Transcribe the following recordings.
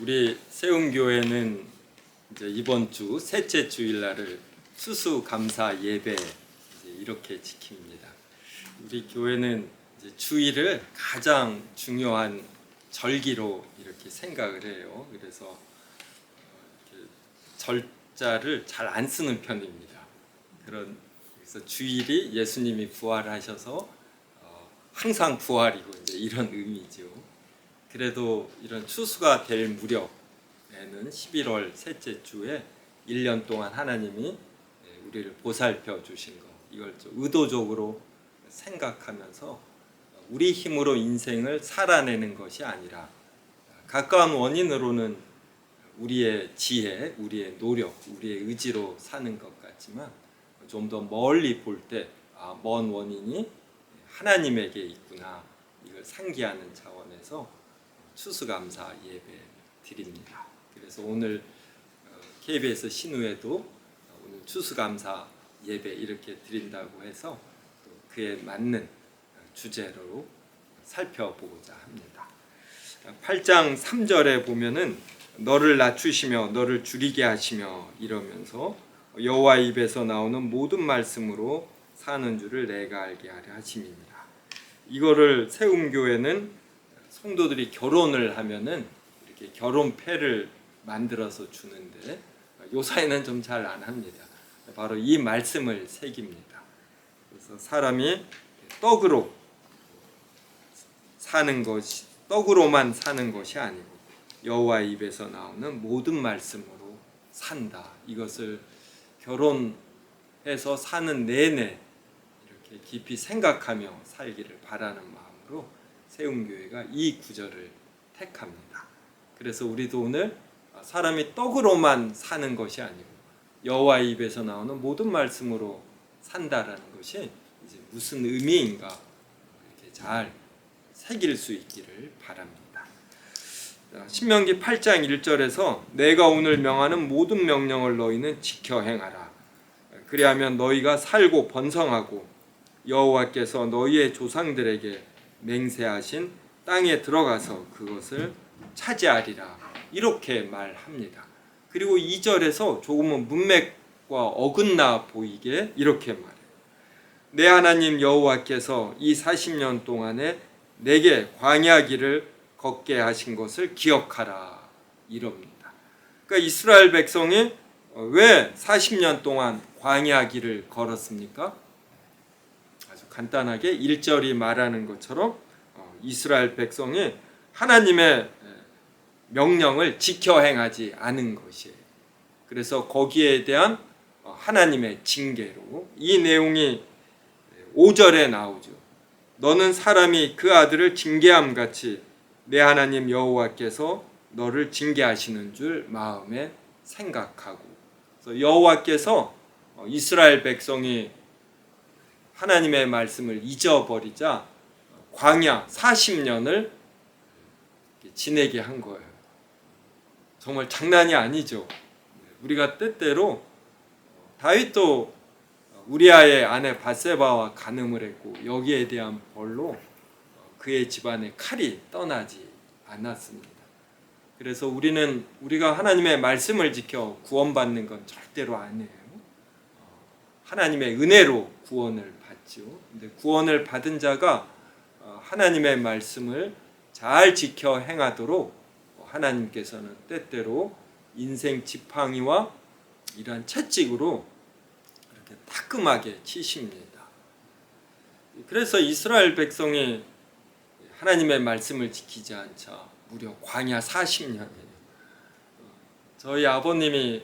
우리 세움교회는 이제 이번 주 셋째 주일날을 추수감사 예배 이렇게 지킵니다. 우리 교회는 이제 주일을 가장 중요한 절기로 이렇게 생각을 해요. 그래서 이렇게 절자를 잘 안 쓰는 편입니다. 그래서 주일이 예수님이 부활하셔서 항상 부활이고 이제 이런 의미죠. 그래도 이런 추수가 될 무렵에는 11월 셋째 주에 1년 동안 하나님이 우리를 보살펴 주신 것, 이걸 좀 의도적으로 생각하면서 우리 힘으로 인생을 살아내는 것이 아니라 가까운 원인으로는 우리의 지혜, 우리의 노력, 우리의 의지로 사는 것 같지만 좀 더 멀리 볼 때 먼 원인이 하나님에게 있구나, 이걸 상기하는 차원에서 추수감사 예배 드립니다. 그래서 오늘 KBS 신우회도 오늘 추수감사 예배 이렇게 드린다고 해서 또 그에 맞는 주제로 살펴보고자 합니다. 8장 3절에 보면은 너를 낮추시며 너를 줄이게 하시며 이러면서 여호와 입에서 나오는 모든 말씀으로 사는 줄을 내가 알게 하려 하심입니다. 이거를 세움교회는 성도들이 결혼을 하면은 이렇게 결혼패를 만들어서 주는데 요사이는 좀 잘 안 합니다. 바로 이 말씀을 새깁니다. 그래서 사람이 떡으로만 사는 것이 아니고 여호와 입에서 나오는 모든 말씀으로 산다. 이것을 결혼해서 사는 내내 이렇게 깊이 생각하며 살기를 바라는 마음으로 세움교회가 이 구절을 택합니다. 그래서 우리도 오늘 사람이 떡으로만 사는 것이 아니고 여호와 입에서 나오는 모든 말씀으로 산다라는 것이 이제 무슨 의미인가 이렇게 잘 새길 수 있기를 바랍니다. 신명기 8장 1절에서 내가 오늘 명하는 모든 명령을 너희는 지켜 행하라. 그리하면 너희가 살고 번성하고 여호와께서 너희의 조상들에게 맹세하신 땅에 들어가서 그것을 차지하리라. 이렇게 말합니다. 그리고 2절에서 조금은 문맥과 어긋나 보이게 이렇게 말해요. 내 하나님 여호와께서 이 40년 동안에 내게 광야 길을 걷게 하신 것을 기억하라. 이럽니다. 그러니까 이스라엘 백성이 왜 40년 동안 광야 길을 걸었습니까? 아주 간단하게 1절이 말하는 것처럼 이스라엘 백성이 하나님의 명령을 지켜 행하지 않은 것이에요. 그래서 거기에 대한 하나님의 징계로 이 내용이 5절에 나오죠. 너는 사람이 그 아들을 징계함 같이 내 하나님 여호와께서 너를 징계하시는 줄 마음에 생각하고, 그래서 여호와께서 이스라엘 백성이 하나님의 말씀을 잊어버리자 광야 40년을 지내게 한 거예요. 정말 장난이 아니죠. 우리가 때때로 다윗도 우리아의 아내 밧세바와 간음을 했고 여기에 대한 벌로 그의 집안에 칼이 떠나지 않았습니다. 그래서 우리가 하나님의 말씀을 지켜 구원받는 건 절대로 아니에요. 하나님의 은혜로 구원을 받죠. 근데 구원을 받은 자가 하나님의 말씀을 잘 지켜 행하도록 하나님께서는 때때로 인생 지팡이와 이러한 채찍으로 이렇게 따끔하게 치십니다. 그래서 이스라엘 백성이 하나님의 말씀을 지키지 않자 무려 광야 40년이에요. 저희 아버님이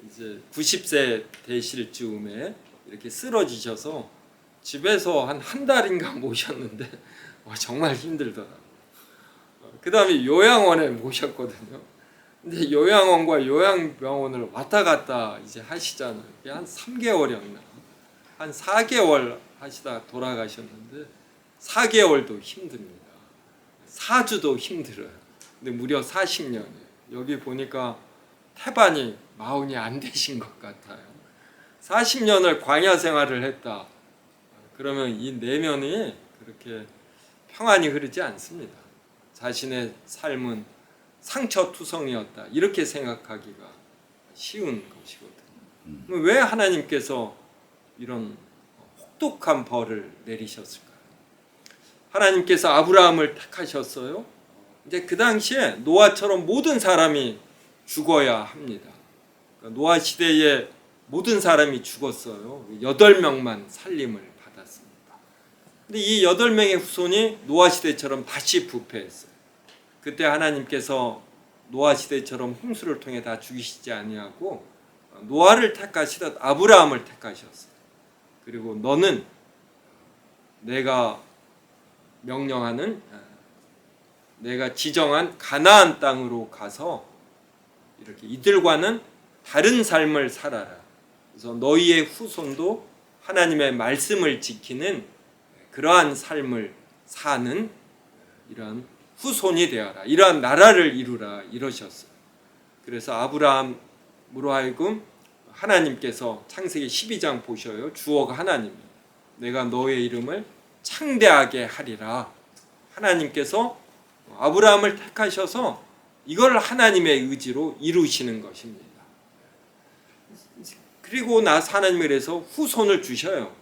이제 90세 되실 즈음에 이렇게 쓰러지셔서 집에서 한 달인가 모셨는데 정말 힘들더라고요. 그 다음에 요양원에 모셨거든요. 근데 요양원과 요양병원을 왔다 갔다 이제 하시잖아요. 한 3개월이었나, 한 4개월 하시다 돌아가셨는데 4개월도 힘듭니다. 4주도 힘들어요. 근데 무려 40년이에요. 여기 보니까 태반이 마흔이 안 되신 것 같아요. 40년을 광야 생활을 했다. 그러면 이 내면이 그렇게 평안히 흐르지 않습니다. 자신의 삶은 상처투성이었다 이렇게 생각하기가 쉬운 것이거든요. 왜 하나님께서 이런 혹독한 벌을 내리셨을까요? 하나님께서 아브라함을 택하셨어요. 이제 그 당시에 노아처럼 모든 사람이 죽어야 합니다. 그러니까 노아 시대에 모든 사람이 죽었어요. 8명만 살림을 받았습니다. 근데 이 8명의 후손이 노아 시대처럼 다시 부패했어요. 그때 하나님께서 노아 시대처럼 홍수를 통해 다 죽이시지 아니하고 노아를 택하시듯 아브라함을 택하셨어요. 그리고 너는 내가 명령하는 내가 지정한 가나안 땅으로 가서 이렇게 이들과는 다른 삶을 살아라. 그래서 너희의 후손도 하나님의 말씀을 지키는 그러한 삶을 사는 이러한 후손이 되어라. 이러한 나라를 이루라 이러셨어요. 그래서 아브라함으로 하여금 하나님께서 창세기 12장 보셔요. 주어가 하나님이 내가 너의 이름을 창대하게 하리라. 하나님께서 아브라함을 택하셔서 이걸 하나님의 의지로 이루시는 것입니다. 그리고 나서 하나님이 그래서 후손을 주셔요.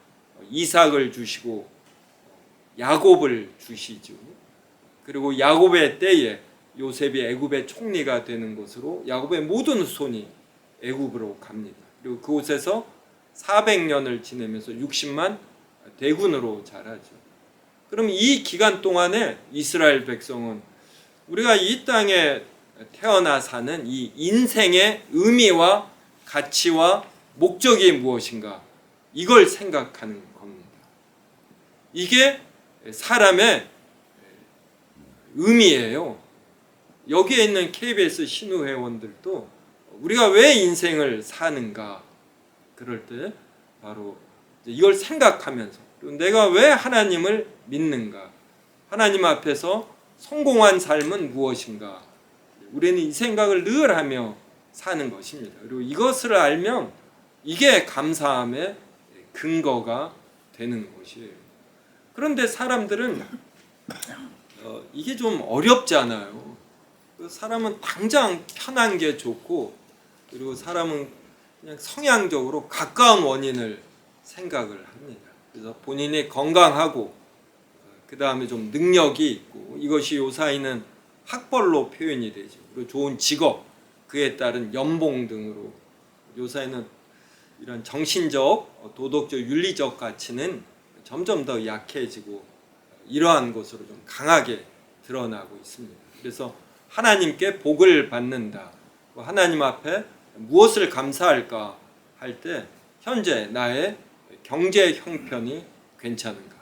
이삭을 주시고 야곱을 주시죠. 그리고 야곱의 때에 요셉이 애굽의 총리가 되는 것으로 야곱의 모든 후손이 애굽으로 갑니다. 그리고 그곳에서 400년을 지내면서 60만 대군으로 자라죠. 그럼 이 기간 동안에 이스라엘 백성은 우리가 이 땅에 태어나 사는 이 인생의 의미와 가치와 목적이 무엇인가 이걸 생각하는 겁니다. 이게 사람의 의미예요. 여기에 있는 KBS 신우 회원들도 우리가 왜 인생을 사는가 그럴 때 바로 이걸 생각하면서 내가 왜 하나님을 믿는가, 하나님 앞에서 성공한 삶은 무엇인가, 우리는 이 생각을 늘 하며 사는 것입니다. 그리고 이것을 알면 이게 감사함의 근거가 되는 것이에요. 그런데 사람들은 이게 좀 어렵잖아요. 사람은 당장 편한 게 좋고, 그리고 사람은 그냥 성향적으로 가까운 원인을 생각을 합니다. 그래서 본인이 건강하고 그 다음에 좀 능력이 있고 이것이 요사이는 학벌로 표현이 되죠. 그리고 좋은 직업, 그에 따른 연봉 등으로 요사이는 이런 정신적, 도덕적, 윤리적 가치는 점점 더 약해지고 이러한 것으로 좀 강하게 드러나고 있습니다. 그래서 하나님께 복을 받는다. 하나님 앞에 무엇을 감사할까 할 때 현재 나의 경제 형편이 괜찮은가?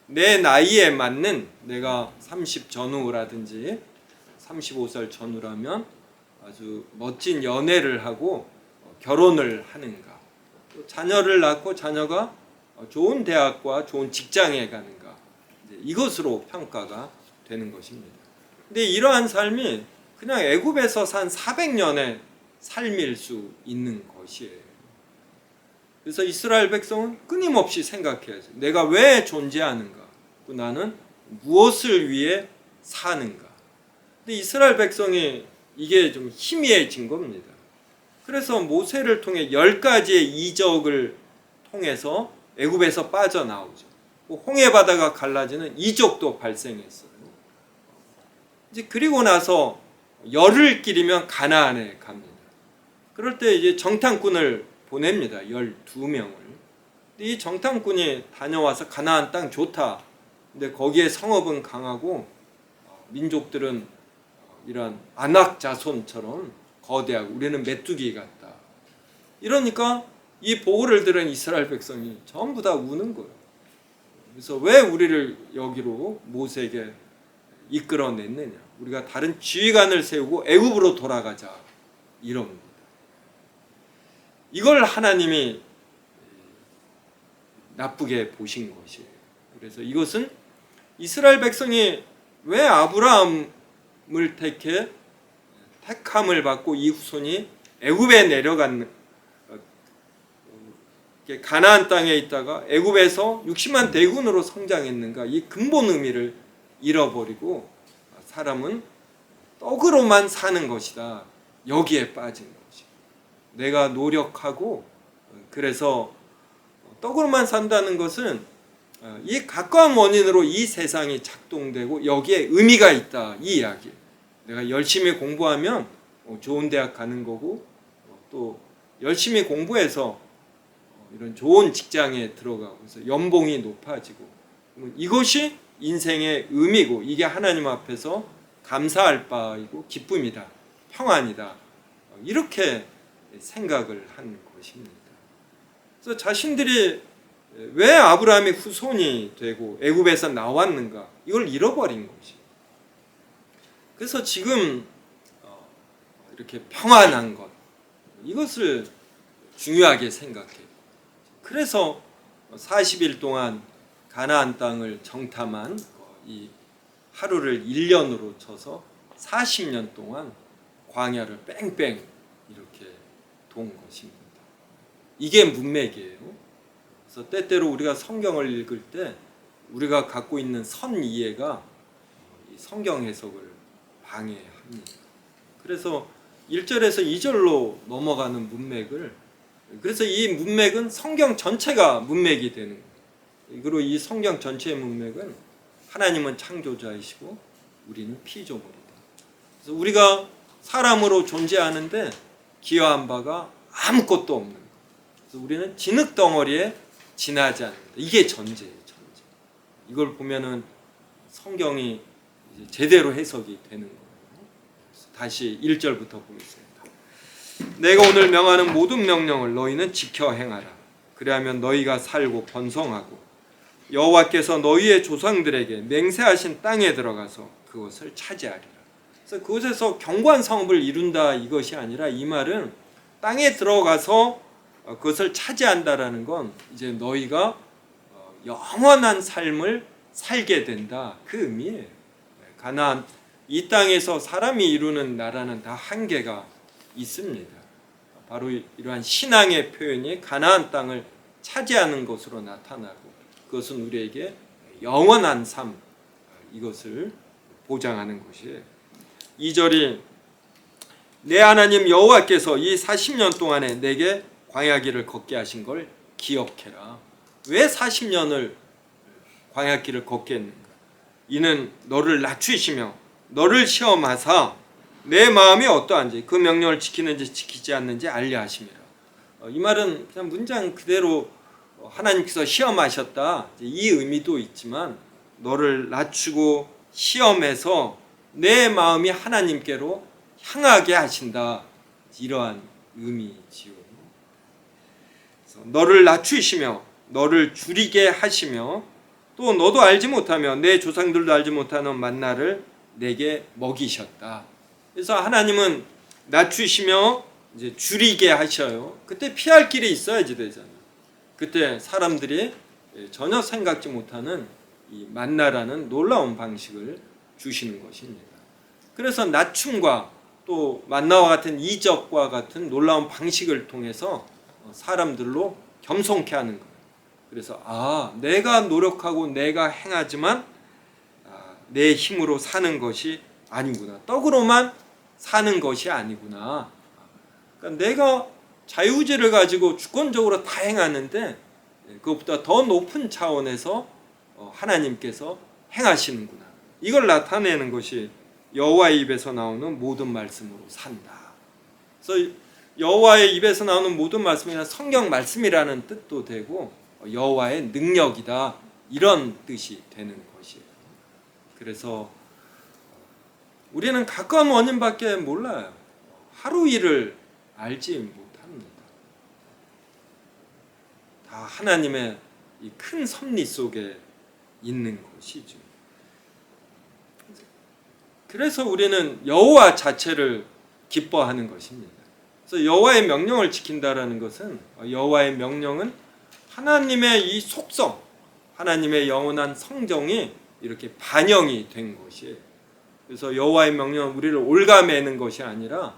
내 나이에 맞는 내가 30 전후라든지 35살 전후라면 아주 멋진 연애를 하고 결혼을 하는가? 또 자녀를 낳고 자녀가 좋은 대학과 좋은 직장에 가는가? 이것으로 평가가 되는 것입니다. 근데 이러한 삶이 그냥 애굽에서 산 400년의 삶일 수 있는 것이에요. 그래서 이스라엘 백성은 끊임없이 생각해야죠. 내가 왜 존재하는가? 또 나는 무엇을 위해 사는가? 근데 이스라엘 백성이 이게 좀 희미해진 겁니다. 그래서 모세를 통해 10가지의 이적을 통해서 애굽에서 빠져나오죠. 홍해 바다가 갈라지는 이적도 발생했어요. 이제 그리고 나서 열흘 길이면 가나안에 갑니다. 그럴 때 이제 정탐꾼을 보냅니다. 12명을. 이 정탐꾼이 다녀와서 가나안 땅 좋다. 근데 거기에 성읍은 강하고 민족들은 이런 아낙 자손처럼 거대하고 우리는 메뚜기 같다. 이러니까 이 보고를 들은 이스라엘 백성이 전부 다 우는 거예요. 그래서 왜 우리를 여기로 모세에게 이끌어냈느냐? 우리가 다른 지휘관을 세우고 애굽으로 돌아가자. 이럽니다. 이걸 하나님이 나쁘게 보신 것이에요. 그래서 이것은 이스라엘 백성이 왜 아브라함을 택함을 받고 이 후손이 애굽에 내려간 가나안 땅에 있다가 애굽에서 60만 대군으로 성장했는가? 이 근본 의미를 잃어버리고 사람은 떡으로만 사는 것이다. 여기에 빠진 거지. 내가 노력하고 그래서 떡으로만 산다는 것은 이 가까운 원인으로 이 세상이 작동되고 여기에 의미가 있다. 이 이야기. 내가 열심히 공부하면 좋은 대학 가는 거고 또 열심히 공부해서 이런 좋은 직장에 들어가고 그래서 연봉이 높아지고 이것이 인생의 의미고 이게 하나님 앞에서 감사할 바이고 기쁨이다. 평안이다. 이렇게 생각을 한 것입니다. 그래서 자신들이 왜 아브라함의 후손이 되고 애굽에서 나왔는가 이걸 잃어버린 것이. 그래서 지금 이렇게 평안한 것 이것을 중요하게 생각해요. 그래서 40일 동안 가나안 땅을 정탐한 이 하루를 1년으로 쳐서 40년 동안 광야를 뺑뺑 이렇게 돈 것입니다. 이게 문맥이에요. 그래서 때때로 우리가 성경을 읽을 때 우리가 갖고 있는 선 이해가 성경 해석을 방해합니다. 그래서 1절에서 2절로 넘어가는 문맥을 그래서 이 문맥은 성경 전체가 문맥이 되는 거예요. 그리고 이 성경 전체의 문맥은 하나님은 창조자이시고 우리는 피조물이다. 그래서 우리가 사람으로 존재하는데 기여한 바가 아무것도 없는 거예요. 그래서 우리는 진흙덩어리에 지나지 않는다. 이게 전제예요. 전제. 이걸 보면은 성경이 이제 제대로 해석이 되는 거예요. 다시 1절부터 보겠습니다. 내가 오늘 명하는 모든 명령을 너희는 지켜 행하라. 그리하면 너희가 살고 번성하고 여호와께서 너희의 조상들에게 맹세하신 땅에 들어가서 그것을 차지하리라. 그래서 그곳에서 견고한 성읍을 이룬다 이것이 아니라 이 말은 땅에 들어가서 그것을 차지한다라는 건 이제 너희가 영원한 삶을 살게 된다 그 의미예요. 가나안 이 땅에서 사람이 이루는 나라는 다 한계가 있습니다. 바로 이러한 신앙의 표현이 가나안 땅을 차지하는 것으로 나타나고 그것은 우리에게 영원한 삶 이것을 보장하는 것이에요. 2절이 내 하나님 여호와께서 이 40년 동안에 내게 광야길을 걷게 하신 걸 기억해라. 왜 40년을 광야길을 걷게 했는가? 이는 너를 낮추시며 너를 시험하사 내 마음이 어떠한지 그 명령을 지키는지 지키지 않는지 알려 하심이라. 이 말은 그냥 문장 그대로 하나님께서 시험하셨다 이 의미도 있지만 너를 낮추고 시험해서 내 마음이 하나님께로 향하게 하신다 이러한 의미지요. 너를 낮추시며 너를 줄이게 하시며 또 너도 알지 못하며 내 조상들도 알지 못하는 만나를 내게 먹이셨다. 그래서 하나님은 낮추시며 이제 줄이게 하셔요. 그때 피할 길이 있어야지 되잖아요. 그때 사람들이 전혀 생각지 못하는 이 만나라는 놀라운 방식을 주시는 것입니다. 그래서 낮춤과 또 만나와 같은 이적과 같은 놀라운 방식을 통해서 사람들로 겸손케 하는 거예요. 그래서 내가 노력하고 내가 행하지만 내 힘으로 사는 것이 아니구나. 떡으로만 사는 것이 아니구나. 그러니까 내가 자유의지를 가지고 주권적으로 다 행하는데 그것보다 더 높은 차원에서 하나님께서 행하시는구나. 이걸 나타내는 것이 여호와의 입에서 나오는 모든 말씀으로 산다. 그래서 여호와의 입에서 나오는 모든 말씀이나 성경 말씀이라는 뜻도 되고 여호와의 능력이다 이런 뜻이 되는 것이에요. 그래서 우리는 가까운 원인밖에 몰라요. 하루 일을 알지 못합니다. 다 하나님의 이 큰 섭리 속에 있는 것이죠. 그래서 우리는 여호와 자체를 기뻐하는 것입니다. 그래서 여호와의 명령을 지킨다라는 것은 여호와의 명령은 하나님의 이 속성, 하나님의 영원한 성정이 이렇게 반영이 된 것이에요. 그래서 여호와의 명령은 우리를 올가매는 것이 아니라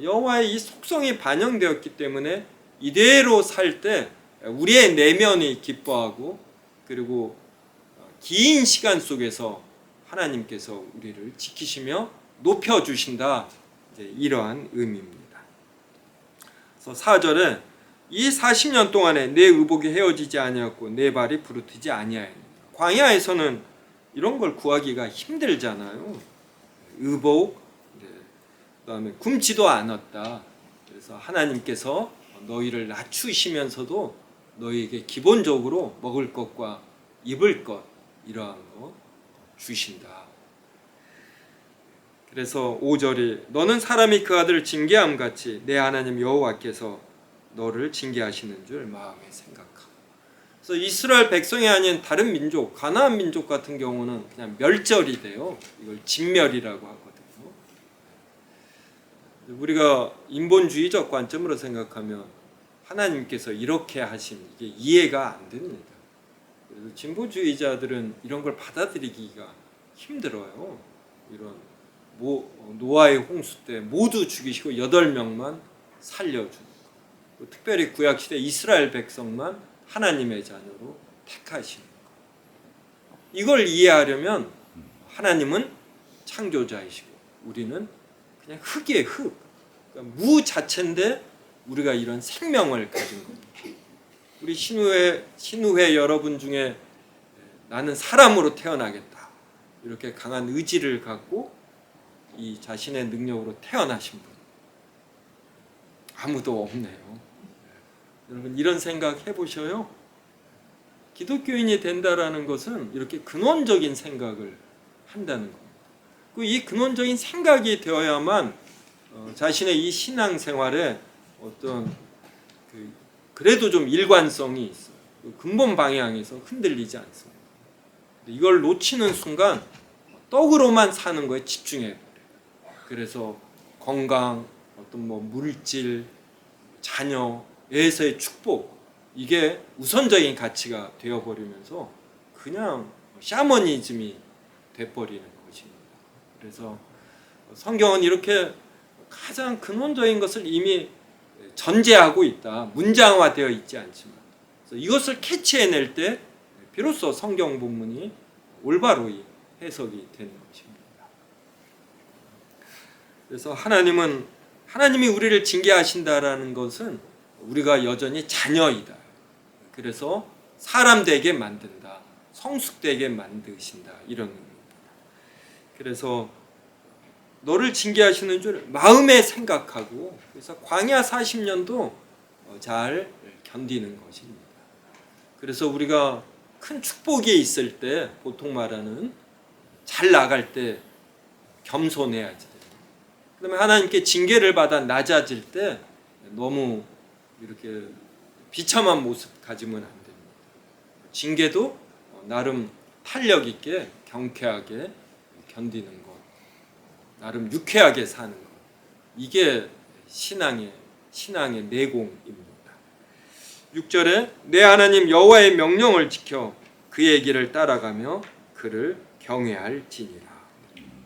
여호와의 이 속성이 반영되었기 때문에 이대로 살 때 우리의 내면이 기뻐하고 그리고 긴 시간 속에서 하나님께서 우리를 지키시며 높여주신다. 이러한 의미입니다. 그래서 4절에 이 40년 동안에 내 의복이 헤어지지 아니하였고 내 발이 부르트지 아니하였느니라. 광야에서는 이런 걸 구하기가 힘들잖아요. 의복, 그다음에 굶지도 않았다. 그래서 하나님께서 너희를 낮추시면서도 너희에게 기본적으로 먹을 것과 입을 것 이러한 거 주신다. 그래서 5절이 너는 사람이 그 아들을 징계함 같이 내 하나님 여호와께서 너를 징계하시는 줄 마음에 생각하고. 그래서 이스라엘 백성이 아닌 다른 민족, 가나안 민족 같은 경우는 그냥 멸절이 돼요. 이걸 진멸이라고 하거든요. 우리가 인본주의적 관점으로 생각하면 하나님께서 이렇게 하신 이게 이해가 안 됩니다. 그래서 진보주의자들은 이런 걸 받아들이기가 힘들어요. 이런 노아의 홍수 때 모두 죽이시고 8명만 살려주는 거. 특별히 구약시대 이스라엘 백성만 하나님의 자녀로 택하시는 거. 이걸 이해하려면 하나님은 창조자이시고 우리는 그냥 흙이에요. 흙. 그러니까 무 자체인데 우리가 이런 생명을 가진 겁니다. 우리 신우회 여러분 중에 나는 사람으로 태어나겠다 이렇게 강한 의지를 갖고 이 자신의 능력으로 태어나신 분 아무도 없네요. 여러분 이런 생각 해보셔요. 기독교인이 된다라는 것은 이렇게 근원적인 생각을 한다는 겁니다. 이 근원적인 생각이 되어야만 자신의 이 신앙생활에 어떤 그래도 좀 일관성이 있어요. 근본 방향에서 흔들리지 않습니다. 이걸 놓치는 순간 떡으로만 사는 거에 집중해요. 그래서 건강, 어떤 물질, 자녀에서의 축복 이게 우선적인 가치가 되어버리면서 그냥 샤머니즘이 돼버리는 것입니다. 그래서 성경은 이렇게 가장 근원적인 것을 이미 전제하고 있다. 문장화되어 있지 않지만 그래서 이것을 캐치해낼 때 비로소 성경 본문이 올바로 해석이 되는 것입니다. 그래서 하나님이 우리를 징계하신다라는 것은 우리가 여전히 자녀이다. 그래서 사람 되게 만든다. 성숙되게 만드신다. 이런 의미입니다. 그래서 너를 징계하시는 줄 마음에 생각하고 그래서 광야 40년도 잘 견디는 것입니다. 그래서 우리가 큰 축복이 있을 때 보통 말하는 잘 나갈 때 겸손해야지. 그다음에 하나님께 징계를 받아 낮아질 때 너무 이렇게 비참한 모습 가지면 안 됩니다. 징계도 나름 탄력 있게 경쾌하게 견디는 것, 나름 유쾌하게 사는 것, 이게 신앙의 내공입니다. 6절에 내 하나님 여호와의 명령을 지켜 그의 길을 따라가며 그를 경외할지니라.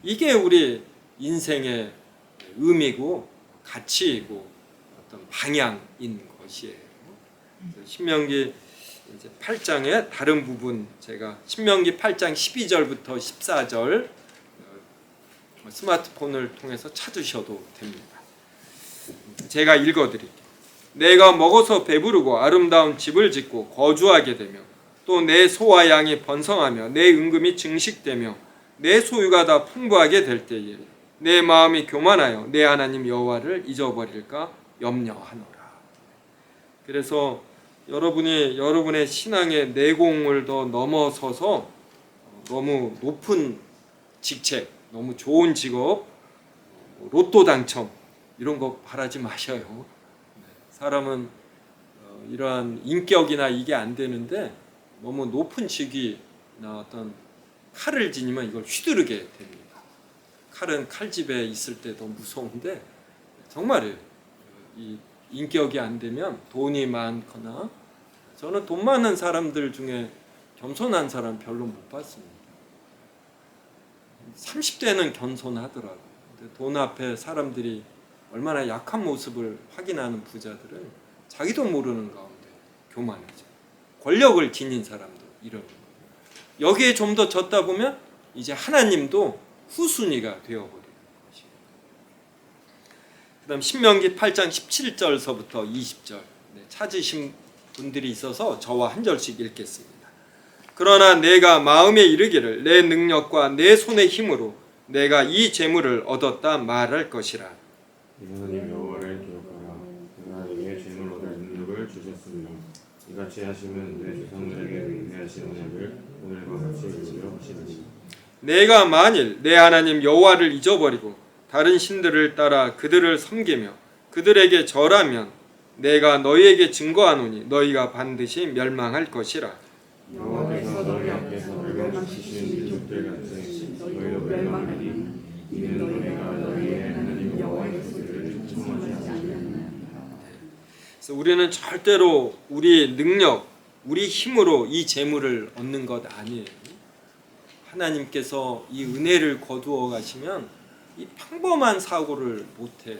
이게 우리 인생의 의미고 가치이고 어떤 방향인 것이에요. 신명기 8장의 다른 부분 제가 신명기 8장 12절부터 14절 스마트폰을 통해서 찾으셔도 됩니다. 제가 읽어드릴게요. 내가 먹어서 배부르고 아름다운 집을 짓고 거주하게 되며 또 내 소와 양이 번성하며 내 은금이 증식되며 내 소유가 다 풍부하게 될 때에 내 마음이 교만하여 내 하나님 여호와를 잊어버릴까 염려하노라. 그래서 여러분의 신앙의 내공을 더 넘어서서 너무 높은 직책, 너무 좋은 직업, 로또 당첨 이런 거 바라지 마셔요. 사람은 이러한 인격이나 이게 안 되는데 너무 높은 직위나 어떤 칼을 지니면 이걸 휘두르게 됩니다. 칼은 칼집에 있을 때 더 무서운데 정말이에요. 이 인격이 안 되면 돈이 많거나 저는 돈 많은 사람들 중에 겸손한 사람 별로 못 봤습니다. 30대는 겸손하더라고요. 근데 돈 앞에 사람들이 얼마나 약한 모습을 확인하는 부자들은 자기도 모르는 가운데 교만해져. 권력을 지닌 사람도 이런 거예요. 여기에 좀 더 졌다 보면 이제 하나님도 후순위가 되어버려요. 그다음 신명기 8장 17절서부터 20절 찾으신 분들이 있어서 저와 한 절씩 읽겠습니다. 그러나 내가 마음에 이르기를 내 능력과 내 손의 힘으로 내가 이 재물을 얻었다 말할 것이라. 하나님 여호와를 기억하라. 그가 내게 재물 얻을 능력을 주셨으며 이같이 하시면 내 조상들에게 맹세하신 언약을 오늘과 같이 이루려 하시리니. 내가 만일 내 하나님 여호와를 잊어버리고 다른 신들을 따라 그들을 섬기며 그들에게 절하면 내가 너희에게 증거하노니 너희가 반드시 멸망할 것이라. 여호와께서 너희 앞에서 멸망시키신 민족들 같이 너희도 멸망하리니 이는 너희가 너희의 하나님 여호와의 소리를 청하지 않느니라. 그래서 우리는 절대로 우리 능력, 우리 힘으로 이 재물을 얻는 것 아니에요. 하나님께서 이 은혜를 거두어 가시면 이 평범한 사고를 못해요.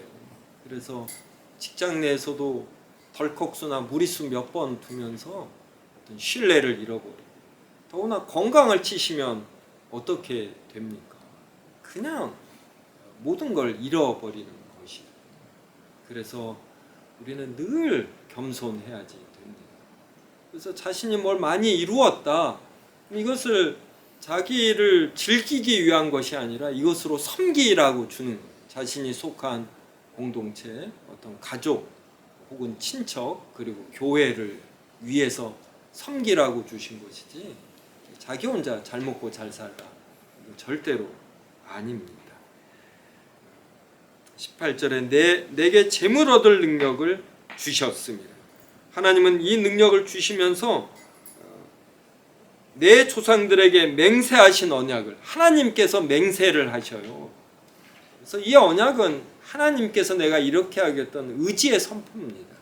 그래서 직장 내에서도 덜컥수나 무리수 몇 번 두면서 어떤 신뢰를 잃어버리고, 더구나 건강을 치시면 어떻게 됩니까? 그냥 모든 걸 잃어버리는 것이에요. 그래서 우리는 늘 겸손해야지 됩니다. 그래서 자신이 뭘 많이 이루었다, 이것을 자기를 즐기기 위한 것이 아니라 이것으로 섬기라고 주는 거예요. 자신이 속한 공동체, 어떤 가족 혹은 친척 그리고 교회를 위해서 섬기라고 주신 것이지 자기 혼자 잘 먹고 잘 살라, 절대로 아닙니다. 18절에 내게 재물 얻을 능력을 주셨습니다. 하나님은 이 능력을 주시면서 내 조상들에게 맹세하신 언약을 하나님께서 맹세를 하셔요. 그래서 이 언약은 하나님께서 내가 이렇게 하겠다는 의지의 선포입니다.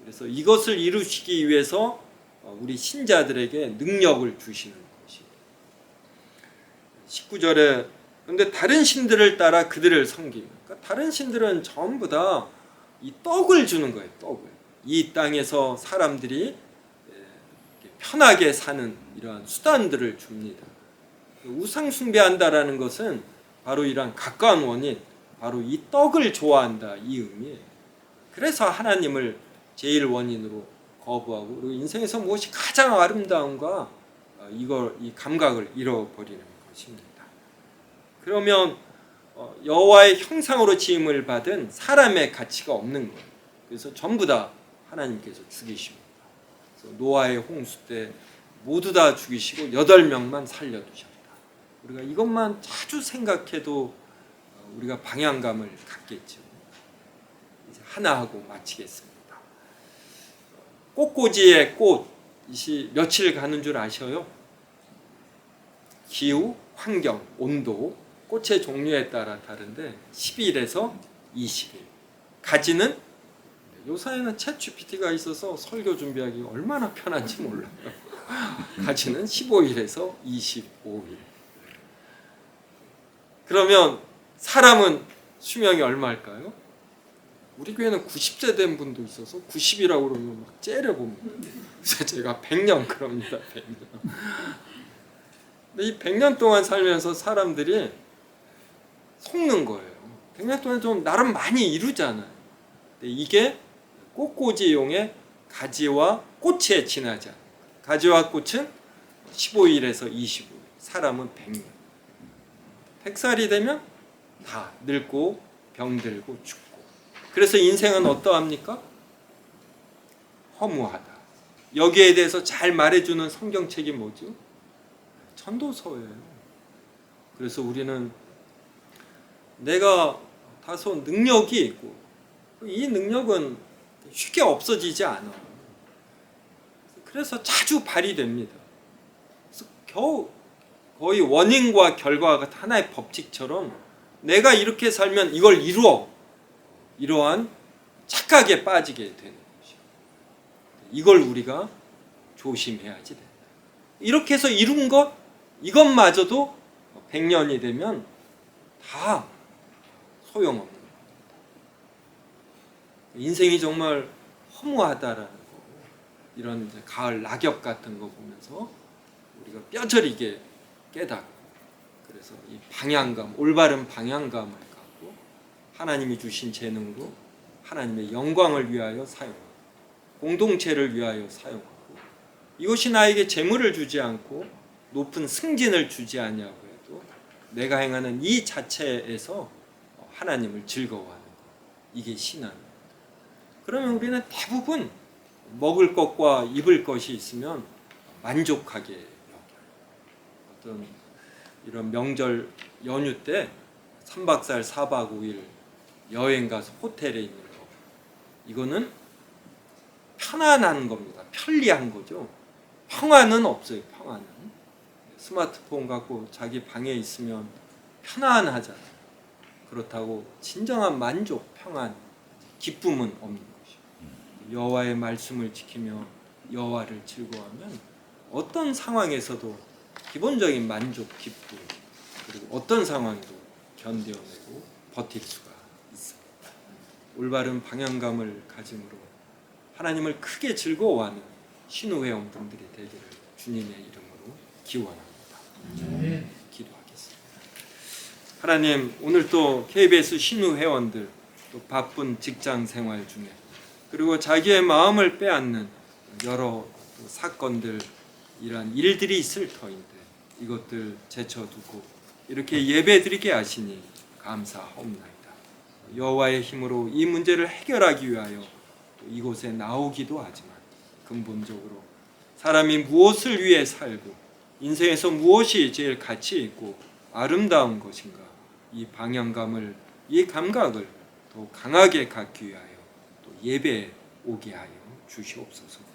그래서 이것을 이루시기 위해서 우리 신자들에게 능력을 주시는 것입니다. 19절에 그런데 다른 신들을 따라 그들을 섬기며, 그러니까 다른 신들은 전부 다 이 떡을 주는 거예요. 떡을. 이 땅에서 사람들이 편하게 사는 이러한 수단들을 줍니다. 우상 숭배한다라는 것은 바로 이러한 가까운 원인, 바로 이 떡을 좋아한다, 이 의미예요. 그래서 하나님을 제일 원인으로 거부하고, 그리고 인생에서 무엇이 가장 아름다운가, 이 감각을 잃어버리는 것입니다. 그러면 여호와의 형상으로 지음을 받은 사람의 가치가 없는 거예요. 그래서 전부 다 하나님께서 죽이십니다. 그래서 노아의 홍수 때 모두 다 죽이시고 8명만 살려두셨다. 우리가 이것만 자주 생각해도 우리가 방향감을 갖겠죠. 이제 하나 하고 마치겠습니다. 꽃꽂이의 꽃이 며칠 가는 줄 아셔요? 기후, 환경, 온도, 꽃의 종류에 따라 다른데 10일에서 20일. 가지는 요사이는 챗GPT가 있어서 설교 준비하기 얼마나 편한지 몰라요. 가지는 15일에서 25일. 그러면 사람은 수명이 얼마일까요? 우리 교회는 90세 된 분도 있어서 90이라고 그러면 막 째려봅니다. 그래서 제가 100년 그럽니다. 100년. 근데 이 100년 동안 살면서 사람들이 속는 거예요. 100년 동안 좀 나름 많이 이루잖아요. 근데 이게 꽃꽂이용의 가지와 꽃에 지나지 않아요. 가지와 꽃은 15일에서 25일, 사람은 100년. 100살이 되면 다 늙고 병들고 죽고. 그래서 인생은 어떠합니까? 허무하다. 여기에 대해서 잘 말해주는 성경책이 뭐죠? 전도서예요. 그래서 우리는 내가 다소 능력이 있고 이 능력은 쉽게 없어지지 않아. 그래서 자주 발휘됩니다. 그래서 거의 원인과 결과가 같은 하나의 법칙처럼 내가 이렇게 살면 이걸 이루어, 이러한 착각에 빠지게 되는 것이죠. 이걸 우리가 조심해야지 된다. 이렇게 해서 이룬 것, 이것마저도 100년이 되면 다 소용없는 겁니다. 인생이 정말 허무하다라는 거, 이런 이제 가을 낙엽 같은 거 보면서 우리가 뼈저리게 깨닫고, 그래서 이 방향감, 올바른 방향감을 갖고 하나님이 주신 재능으로 하나님의 영광을 위하여 사용하고 공동체를 위하여 사용하고 이것이 나에게 재물을 주지 않고 높은 승진을 주지 아니하고 해도 내가 행하는 이 자체에서 하나님을 즐거워하는 것, 이게 신앙입니다. 그러면 우리는 대부분 먹을 것과 입을 것이 있으면 만족하게 여겨요. 어떤 이런 명절 연휴 때 3박 4일 4박 5일 여행 가서 호텔에 있는 거, 이거는 편안한 겁니다. 편리한 거죠. 평안은 없어요. 평안은 스마트폰 갖고 자기 방에 있으면 편안하잖아요. 그렇다고 진정한 만족, 평안, 기쁨은 없는 것이죠. 여호와의 말씀을 지키며 여호와를 즐거워하면 어떤 상황에서도 기본적인 만족, 기쁨, 그리고 어떤 상황도 견뎌내고 버틸 수가 있습니다. 올바른 방향감을 가짐으로 하나님을 크게 즐거워하는 신우 회원분들이 되기를 주님의 이름으로 기원합니다. 기도하겠습니다. 하나님, 오늘 또 KBS 신우 회원들, 또 바쁜 직장 생활 중에 그리고 자기의 마음을 빼앗는 여러 사건들, 이러한 일들이 있을 터인데 이것들 제쳐두고 이렇게 예배드리게 하시니 감사하옵나이다. 여호와의 힘으로 이 문제를 해결하기 위하여 이곳에 나오기도 하지만 근본적으로 사람이 무엇을 위해 살고 인생에서 무엇이 제일 가치 있고 아름다운 것인가, 이 방향감을, 이 감각을 더 강하게 갖기 위하여 또 예배에 오게 하여 주시옵소서.